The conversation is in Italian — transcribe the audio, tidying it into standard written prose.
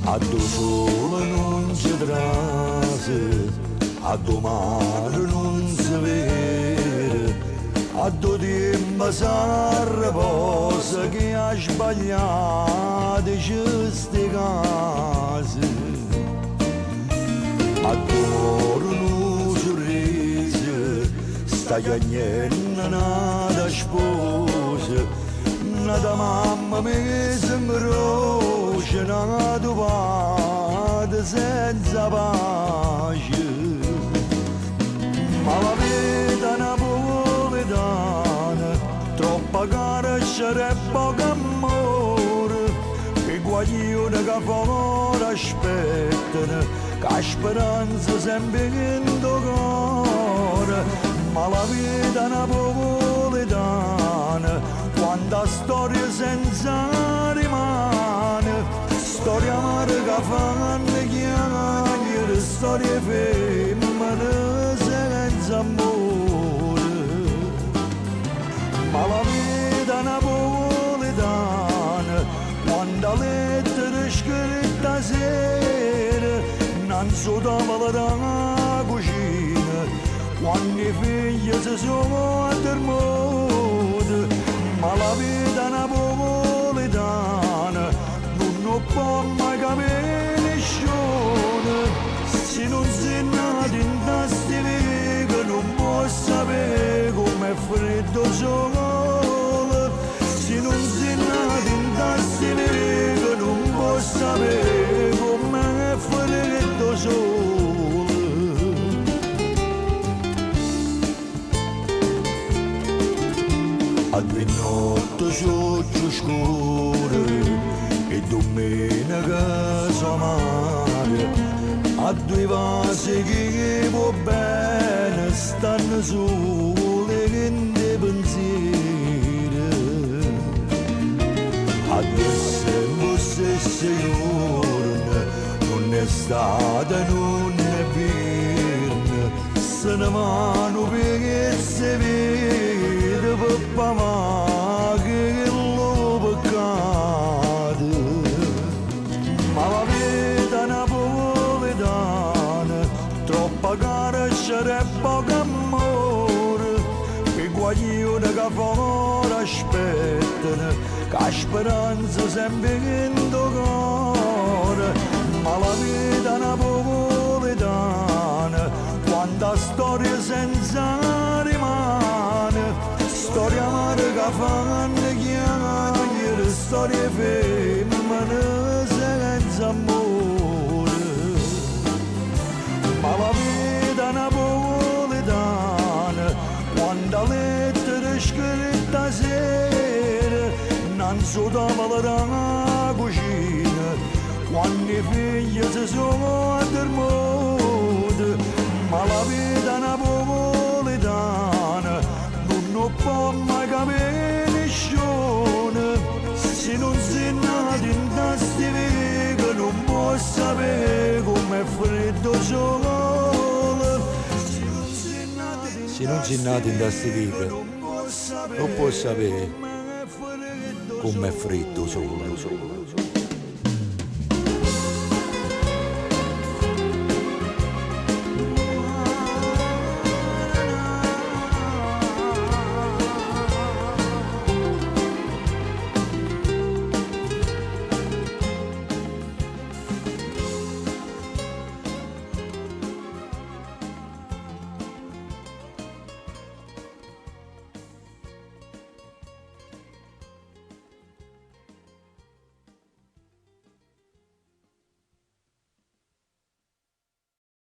A do sole non si trase, a domani non si vede, a do tempo si riposa che ha sbagliato queste case. A domani non sorrise, sta cagnendo nata sposa, nata mamma mi sembra nata vada senza pace, ma la vita napoletana troppa cara c'è poco amore, che guaglione che fuori aspettano, che speranza sempre in tuo cuore, ma la vita napoletana quanta storia senza rimane, storia amarga fanno chiamare, storie femmine senza amore. Ma la vita napoletana, quando lettera scritta sera, non so tavola da cucina, quando i figli si sono addormenti, ma la vita napoletana non può mai capire nessuno, se non si è nato in tasti vega non può sapere com'è freddo sole, se non si è nato in tasti vega non può sapere com'è freddo sole. A due notti sotto scure e domenica sua mare, a due vasi che va bene stanno sole in dei pensieri, a due stesse giorni non è stata, non è verne, se ne vanno perché si vede papà ma che lo peccato. Ma la vita napoletana troppa cara c'è poco amore, che guaglione che fuori aspettano, che speranza sempre in tuo cuore, ma la vita napoletana quanta storia senza rimane, storia amarga fanno chiamare, storie femmine senza amore. Ma la vita napoletana quando lettera scritta sera, non so tavola da cucina, quando i figli si sono addormenti, ma la vita napoletana non può mai capire nessuno, se non si è nato in tasti vega non può sapere com'è freddo sole, se non si è nato in tasti vega non può sapere com'è freddo sole.